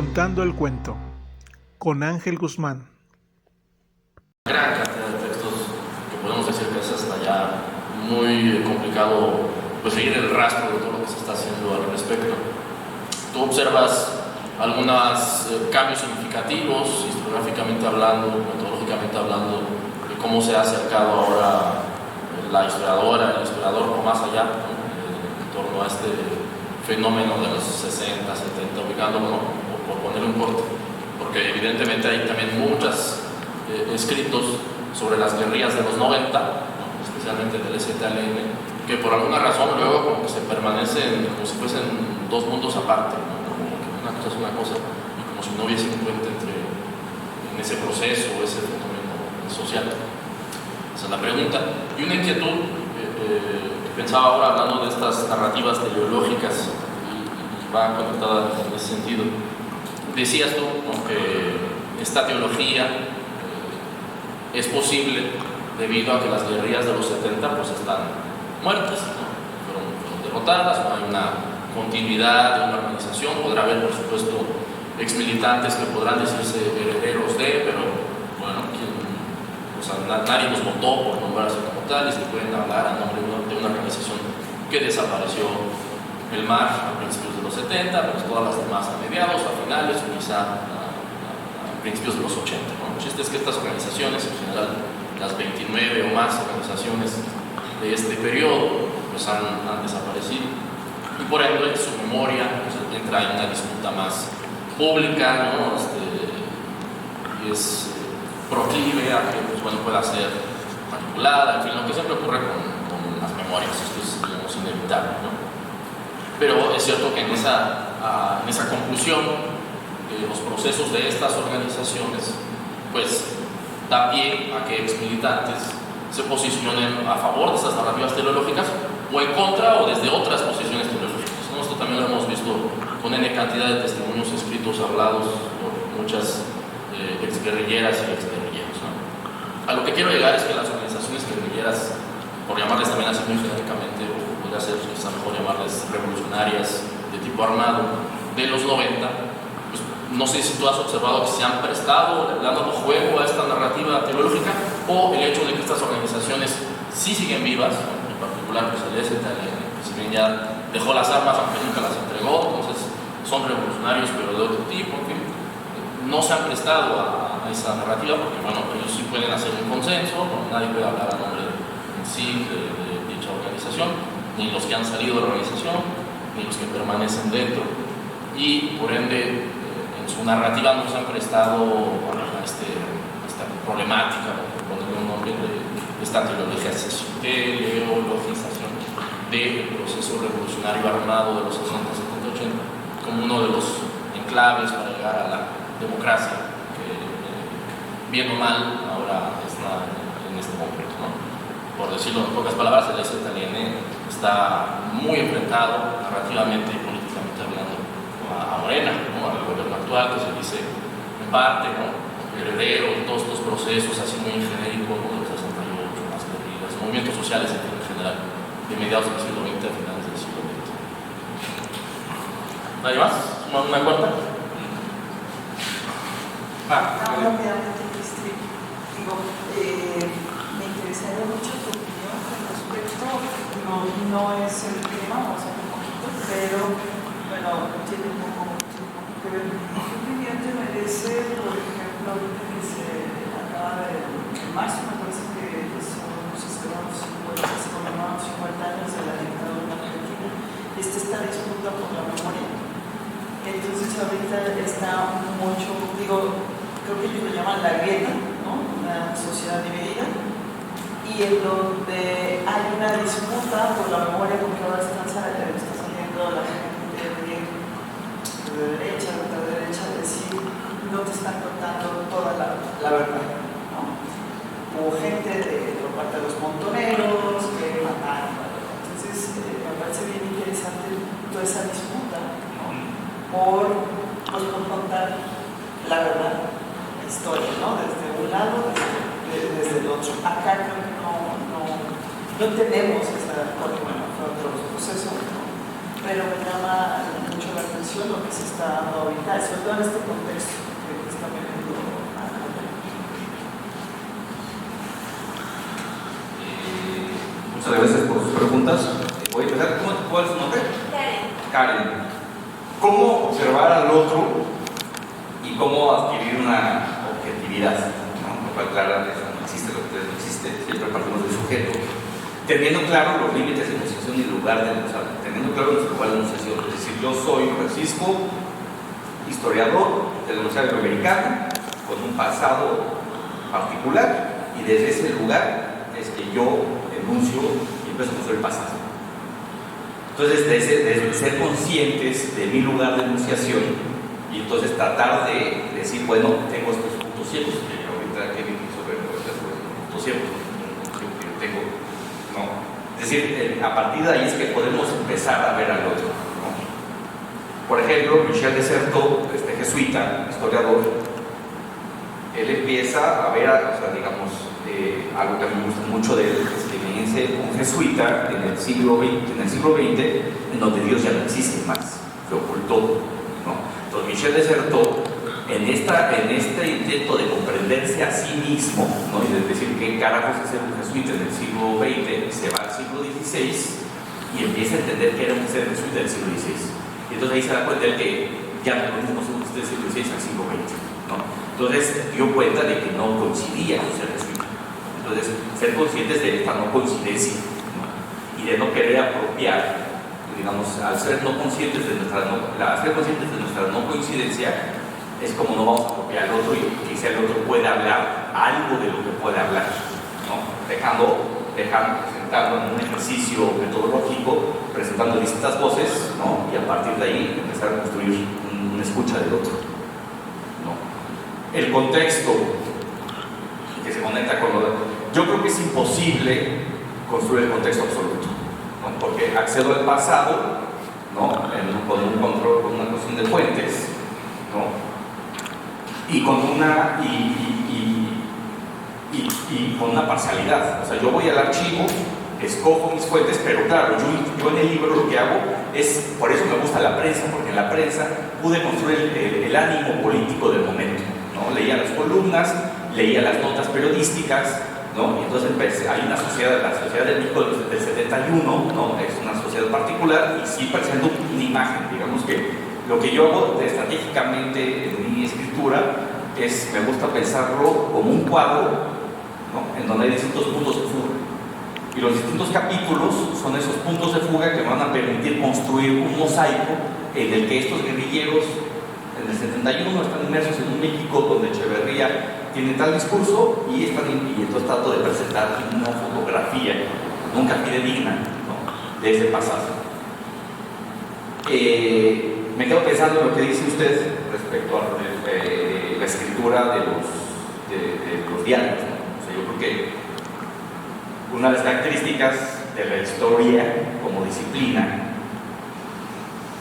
Contando el cuento, con Ángel Guzmán. Gran cantidad de textos que podemos decir que es hasta ya muy complicado pues seguir el rastro de todo lo que se está haciendo al respecto. Tú observas algunos cambios significativos, historiográficamente hablando, metodológicamente hablando, de cómo se ha acercado ahora la historiadora, el historiador o más allá, ¿no? En torno a este fenómeno de los 60, 70, ubicándolo, ¿no? por ponerle un corte, porque evidentemente hay también muchos escritos sobre las guerrillas de los 90, ¿no? Especialmente del ZLN, que por alguna razón luego como que se permanecen como si fuesen dos mundos aparte, ¿no? Como que una cosa es una cosa y como si no hubiese un puente en ese proceso, ese fenómeno social. Esa es la pregunta. Y una inquietud que pensaba ahora hablando de estas narrativas teleológicas y va conectada en ese sentido. Decías tú, ¿no?, que esta teología es posible debido a que las guerrillas de los 70 pues están muertas, ¿no? Fueron derrotadas, no hay una continuidad de una organización. Podrá haber, por supuesto, exmilitantes que podrán decirse herederos de, pero bueno, nadie los votó por nombrarse como tales, que pueden hablar a nombre de una organización que desapareció el MAR a principios de los 70, pero todas las demás a mediados, a finales, o quizá a principios de los 80. ¿No? El chiste es que estas organizaciones, en general las 29 o más organizaciones de este periodo, pues han desaparecido. Y por ende, su memoria pues, entra en una disputa más pública, ¿no? Y es proclive a que pues, bueno, pueda ser manipulada, en fin, lo que siempre ocurre con las memorias, esto es, digamos, inevitable, ¿no? Pero es cierto que en esa conclusión, los procesos de estas organizaciones pues da pie a que exmilitantes se posicionen a favor de estas narrativas teleológicas o en contra o desde otras posiciones teleológicas, ¿no? Esto también lo hemos visto con N cantidad de testimonios escritos, hablados por muchas exguerrilleras y exguerrilleros, ¿no? A lo que quiero llegar es que las organizaciones guerrilleras, por llamarles también así muy genéricamente, o podría ser quizá mejor llamarles revolucionarias de tipo armado, de los 90, pues no sé si tú has observado que se han prestado dando juego a esta narrativa teológica, o el hecho de que estas organizaciones sí siguen vivas, ¿no? En particular pues el ZLN, que si bien ya dejó las armas aunque nunca las entregó, entonces son revolucionarios pero de otro tipo, en fin, no se han prestado a esa narrativa porque bueno, ellos sí pueden hacer un consenso, ¿no? Nadie puede hablar a nombre en sí de dicha organización, ni los que han salido de la organización, ni los que permanecen dentro, y por ende en su narrativa no se han prestado a esta problemática, ¿no? Por ponerle un nombre, de esta teleologización del proceso revolucionario armado de los 60, 70, 80 como uno de los enclaves para llegar a la democracia que bien o mal ahora está en este momento, ¿no? Por decirlo en pocas palabras, el ZLN está muy enfrentado narrativamente y políticamente hablando a Morena, ¿no? Al gobierno actual, que se dice en parte, ¿no?, heredero de todos estos procesos así muy genéricos, ¿no?, de los 68, más guerrillas, movimientos sociales en general, de mediados del siglo XX a finales del siglo XX. ¿Nadie más? ¿Una cuarta? Rápidamente, digo, me interesaría mucho tu opinión con respecto, no es el tema, vamos a ver un poquito, pero bueno, tiene un poco que ver. ¿Qué opinión te merece, por ejemplo, ahorita que se acaba el marzo, me parece que son los esperamos 50 años de la dictadura argentina, esta disputa por la memoria? Entonces ahorita está mucho, creo que ellos lo llaman la guerra, ¿no? Una sociedad dividida, y en donde hay una disputa por la memoria, porque ahora está saliendo la gente de derecha, de ultraderecha, decir, no te están contando toda la verdad, ¿no? Hubo gente por parte de los montoneros que mataron, entonces me parece bien interesante toda esa disputa, ¿no? por contar la verdad, la historia, ¿no? Desde un lado, desde el otro. Acá creo que no tenemos esa, porque bueno, fue otro proceso, ¿no? Pero me llama mucho la atención lo que se está dando ahorita, sobre todo en este contexto que está viviendo muchas gracias por sus preguntas. Voy a empezar. ¿Cuál es su nombre? Karen. ¿Cómo observar al otro y cómo adquirir una objetividad? ¿No? Lo cual, claro, eso no existe, lo que no existe, siempre partimos del sujeto. Teniendo claro los límites de enunciación y el lugar de enunciación. Teniendo claro nuestro lugar de enunciación. Es decir, yo soy Francisco, historiador del enunciado americano, con un pasado particular, y desde ese lugar es que yo enuncio y empiezo a construir el pasado. Entonces, desde ser conscientes de mi lugar de enunciación y entonces tratar de decir, bueno, tengo estos puntos ciegos, que ahorita Kevin quiso ver los puntos ciegos, que tengo, ¿no? Es decir, a partir de ahí es que podemos empezar a ver al otro, ¿no? Por ejemplo, Michel Desserteaux, jesuita, historiador, él empieza a ver, o sea, digamos, algo que a mí me gusta mucho de él, es que viene un jesuita en el siglo XX, en donde Dios ya no existe más, se ocultó, ¿no? Entonces Michel Desserteaux, en este intento de comprenderse a sí mismo, ¿no? Y de decir qué carajos es ser un jesuita en el siglo XX, se va al siglo XVI y empieza a entender que era un ser jesuita del siglo XVI. Y entonces ahí se da cuenta de que ya no lo mismo del siglo XVI al siglo XX, ¿no? Entonces dio cuenta de que no coincidía con ser jesuita. Entonces, ser conscientes de esta no coincidencia, ¿no? Y de no querer apropiar, digamos, al ser no conscientes de nuestra no coincidencia, es como no vamos a apropiar al otro y quizá el otro puede hablar algo de lo que puede hablar, ¿no? Presentando en un ejercicio metodológico, presentando distintas voces, ¿no? Y a partir de ahí empezar a construir una escucha del otro, ¿no? El contexto que se conecta con lo. Yo creo que es imposible construir el contexto absoluto, ¿no? Porque accedo al pasado, ¿no? Con un control, con una cuestión de fuentes, ¿no? Y con una parcialidad. O sea, yo voy al archivo, escojo mis fuentes, pero claro, yo en el libro lo que hago es, por eso me gusta la prensa, porque en la prensa pude construir el ánimo político del momento, ¿no? Leía las columnas, leía las notas periodísticas, ¿no? Y entonces hay una sociedad, la Sociedad de México del 71, ¿no? Es una sociedad particular y sí presento una imagen, digamos que lo que yo hago estratégicamente en mi escritura es, me gusta pensarlo como un cuadro, ¿no? En donde hay distintos puntos de fuga. Y los distintos capítulos son esos puntos de fuga que me van a permitir construir un mosaico en el que estos guerrilleros en el 71 están inmersos en un México donde Echeverría tiene tal discurso y entonces trato de presentar una fotografía nunca fidedigna, ¿no? De ese pasado. Me quedo pensando en lo que dice usted respecto a la escritura de los diarios, ¿no? O sea, yo creo que una de las características de la historia como disciplina,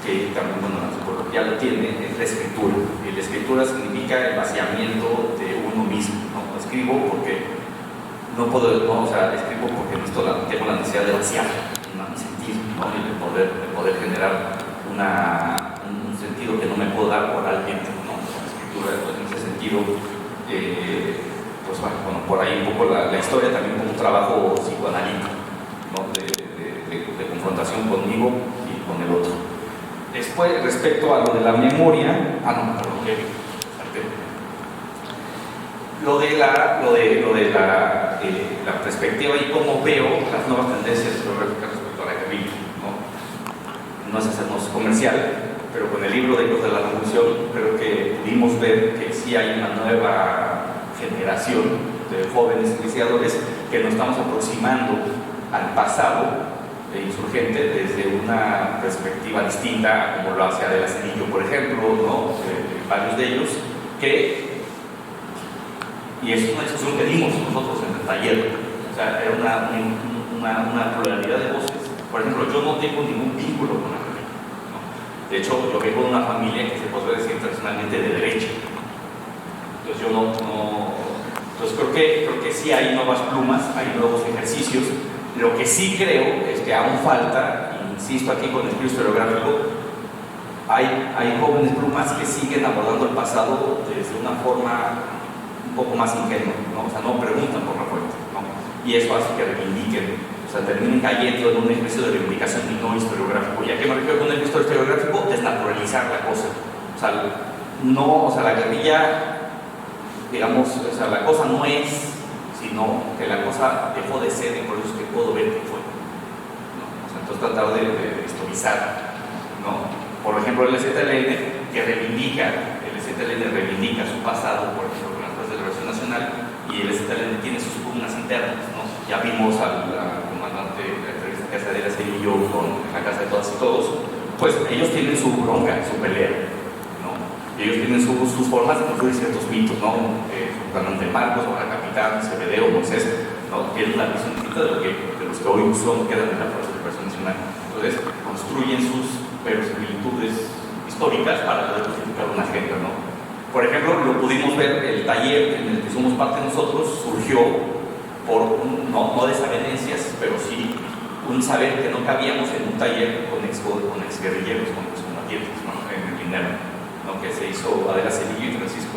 que también, bueno, la antropología lo tiene, es la escritura. Y la escritura significa el vaciamiento de uno mismo, ¿no? Escribo porque no puedo, ¿no? O sea, escribo porque tengo la necesidad de vaciar mi sentido, ¿no? Y de poder generar un sentido que no me puedo dar oralmente, ¿no? La escritura, pues, en ese sentido, pues bueno, por ahí un poco la historia también como un trabajo psicoanalítico, ¿no? de confrontación conmigo y con el otro. Después, respecto a lo de la memoria, lo de la perspectiva y cómo veo las nuevas tendencias geográficas respecto a la guerrilla, ¿no? No es hacernos comercial, pero con el libro de Ecos de la Revolución creo que pudimos ver que sí hay una nueva generación de jóvenes investigadores que nos estamos aproximando al pasado insurgente desde una perspectiva distinta, como lo hace Adela Cedillo, por ejemplo, ¿no? Varios de ellos, y es una discusión que dimos nosotros en el taller, o sea, era una pluralidad de voces. Por ejemplo, yo no tengo ningún vínculo con la guerrilla, ¿no? De hecho, yo vengo de una familia que se podría decir tradicionalmente de derecha, entonces yo entonces creo que sí hay nuevas plumas, hay nuevos ejercicios. Lo que sí creo es que aún falta, insisto aquí con el estudio historiográfico, hay jóvenes plumas que siguen abordando el pasado desde una forma un poco más ingenua, ¿no? O sea, no preguntan por la fuente, ¿no? Y eso hace que reivindiquen, o sea, terminen cayendo en un ejercicio de reivindicación y no historiográfico. ¿Y a qué me refiero con el historiográfico? Desnaturalizar la cosa. O sea, no, o sea, la guerrilla, digamos, o sea, la cosa no es, sino que la cosa dejó de ser y por eso es que puedo ver que fue, ¿no? O sea, entonces tratar de historizar, ¿no? Por ejemplo, el ZLN que reivindica, el ZLN reivindica su pasado, por ejemplo, con las fuerzas de liberación nacional, y el ZLN tiene sus pugnas internas, ¿no? Ya vimos al comandante de la entrevista que hace Adela Cedillo y yo con la Casa de Todas y Todos, pues ellos tienen su bronca, su pelea, ¿no? Y ellos tienen sus formas de construir ciertos mitos, ¿no? Su comandante Marcos, o la capitán, Cebedeo, Moisés, ¿no? Tienen una visión distinta de los que hoy quedan en la Fuerza de Liberación Nacional. Entonces, construyen sus similitudes históricas para poder justificar una agenda, ¿no? Por ejemplo, lo pudimos ver, el taller en el que somos parte nosotros surgió por, no desavenencias, pero sí un saber que no cabíamos en un taller con exguerrilleros, con excombatientes, ¿no? En el Minero, ¿no? Que se hizo Adela Cedillo y Francisco,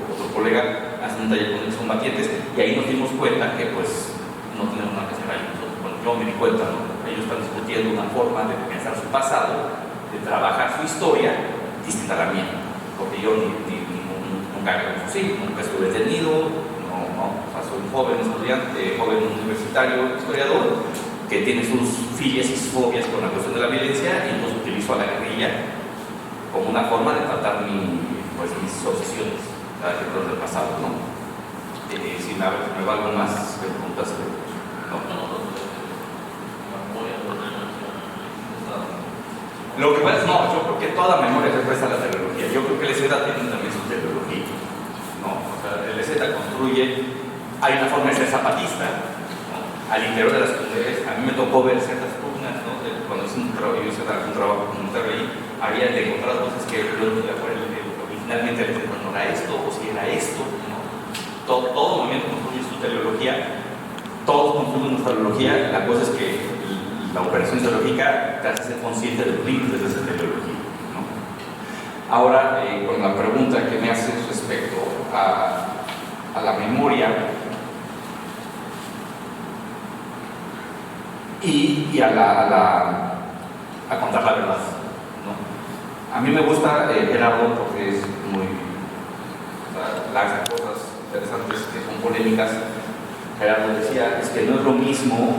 otro colega, hacen un taller con excombatientes, y ahí nos dimos cuenta que pues no tenemos nada que hacer ahí nosotros. Bueno, yo me di cuenta, ¿no? Ellos están discutiendo una forma de pensar su pasado, de trabajar su historia distinta a la mía, porque yo nunca estuve detenido, o sea, soy un joven estudiante, joven universitario, historiador, que tiene sus filias y sus fobias con la cuestión de la violencia, y entonces utilizo a la guerrilla como una forma de tratar mis obsesiones del pasado, ¿no? Si me va algo más preguntas, no. Lo que pasa es, no, yo creo que toda memoria regresa a la teleología. Yo creo que el EZ tiene también su teleología, ¿no? O sea, el EZ construye, hay una forma de ser zapatista, ¿no? Al interior de las comunidades. A mí me tocó ver ciertas pugnas, ¿no? Cuando hice un trabajo con Monterrey, había de encontrar cosas que yo no podía poner originalmente el EZ no era esto, o si era esto, ¿no? Todo movimiento construye su teleología, todos construyen nuestra teleología. La cosa es que la operación ideológica te hace ser consciente de los límites de esa ideología, ¿no? Ahora, con la pregunta que me haces respecto a la memoria y a contar la verdad, ¿no? A mí me gusta Gerardo porque es muy, o sea, lanza cosas interesantes que son polémicas. Gerardo decía, es que no es lo mismo.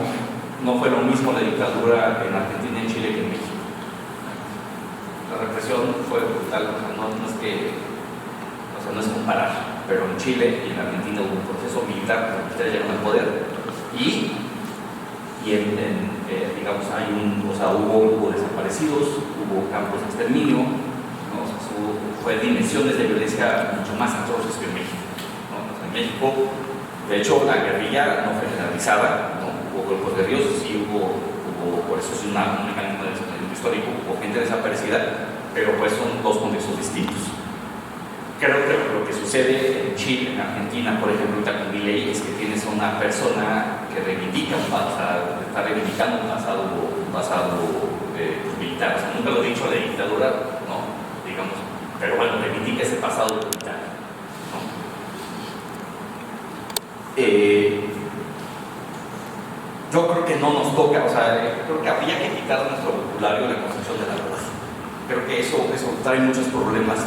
No fue lo mismo la dictadura en Argentina y en Chile que en México. La represión fue brutal, no es comparar, pero en Chile y en Argentina hubo un proceso militar, los militares llegaron al poder y digamos, hubo desaparecidos, hubo campos de exterminio, ¿no? O sea, fue dimensiones de violencia mucho más atroces que en México, ¿no? O sea, en México, de hecho, la guerrilla no fue generalizada, ¿no? Hubo grupos guerrilleros, sí hubo, por eso es un mecanismo de desplazamiento histórico, hubo gente desaparecida, pero pues son dos contextos distintos. Creo que lo que sucede en Chile, en Argentina, por ejemplo, ahorita con Milei, es que tienes a una persona que reivindica un pasado, está reivindicando un pasado militar. O sea, nunca lo he dicho a la dictadura, ¿no? Digamos, pero bueno, reivindica ese pasado militar, ¿no? Yo creo que no nos toca, o sea, creo que habría que quitar de nuestro vocabulario la concepción de la verdad. Creo que eso trae muchos problemas.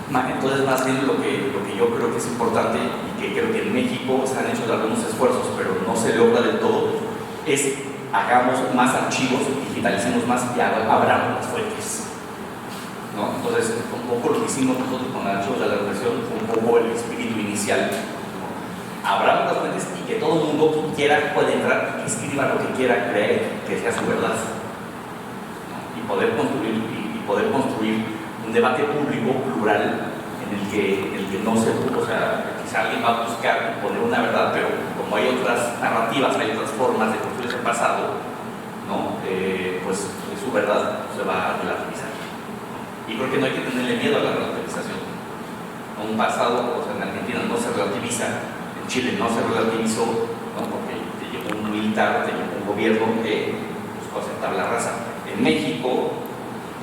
Entonces, más bien lo que yo creo que es importante y que creo que en México se han hecho algunos esfuerzos, pero no se logra del todo, es hagamos más archivos, digitalicemos más y abramos las fuentes, ¿no? Entonces, un poco lo que hicimos nosotros con archivos de la represión fue un poco el espíritu inicial, ¿no? Abramos las fuentes y que todo el mundo que quiera pueda entrar y escriba lo que quiera creer que sea su verdad, ¿no? Y poder construir un debate público plural en el que no se, o sea, quizá alguien va a buscar poner una verdad, pero como hay otras narrativas, hay otras formas de construir ese pasado, ¿no? Pues su verdad se va a relativizar, ¿no? Y creo que no hay que tenerle miedo a la relativización. Un pasado, o sea, en Argentina no se relativiza, en Chile no se relativizó, ¿no? Porque te llegó un militar, te llegó un gobierno que buscó aceptar la raza. En México,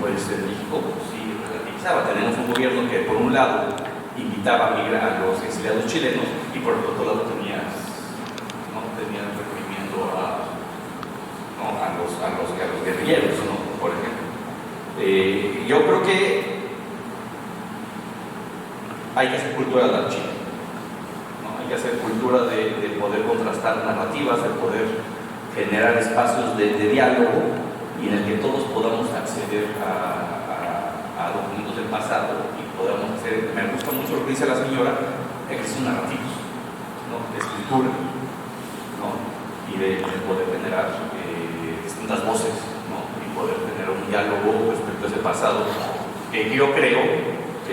pues en México sí relativizaba. Tenemos un gobierno que por un lado invitaba a migrar a los exiliados chilenos y por el otro lado tenía el requerimiento a los guerrilleros, ¿no? Por ejemplo. Yo creo que hay que hacer cultura de archivo, ¿no? Hay que hacer cultura de poder contrastar narrativas, de poder generar espacios de diálogo y en el que todos podamos acceder a documentos del pasado y podamos hacer. Me gusta mucho lo que dice la señora, ejercicios narrativos, ¿no? De escritura, ¿no? Y de poder generar distintas voces, ¿no? Y poder tener un diálogo respecto a ese pasado. Yo creo que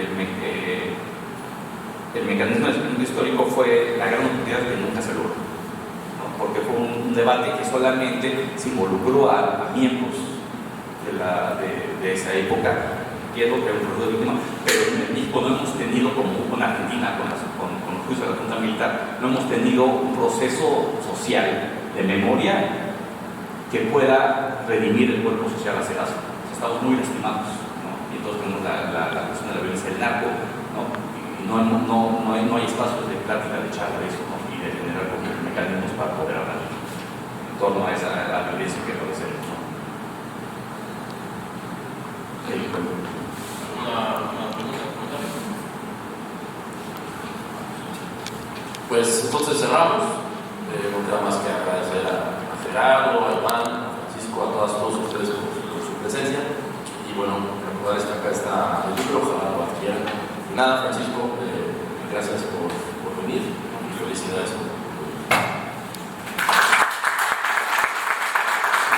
el mecanismo de escritura histórico fue la gran oportunidad que nunca se logró, ¿no? Porque fue un debate que solamente se involucró a miembros de esa época. Entiendo que era un proceso de víctima, pero en México no hemos tenido, como con Argentina, con el juicio de la Junta Militar, no hemos tenido un proceso social de memoria que pueda redimir el cuerpo social hacia eso. Estamos muy lastimados, ¿no? Y entonces tenemos la cuestión de la violencia del narco, ¿no? Y no hay espacios de plática, de charla de eso, ¿no? Y de generar mecanismos para poder hablar en torno a la violencia que padecemos, ¿no? ¿Una pregunta? Pues entonces cerramos. No queda más que agradecer a Gerardo,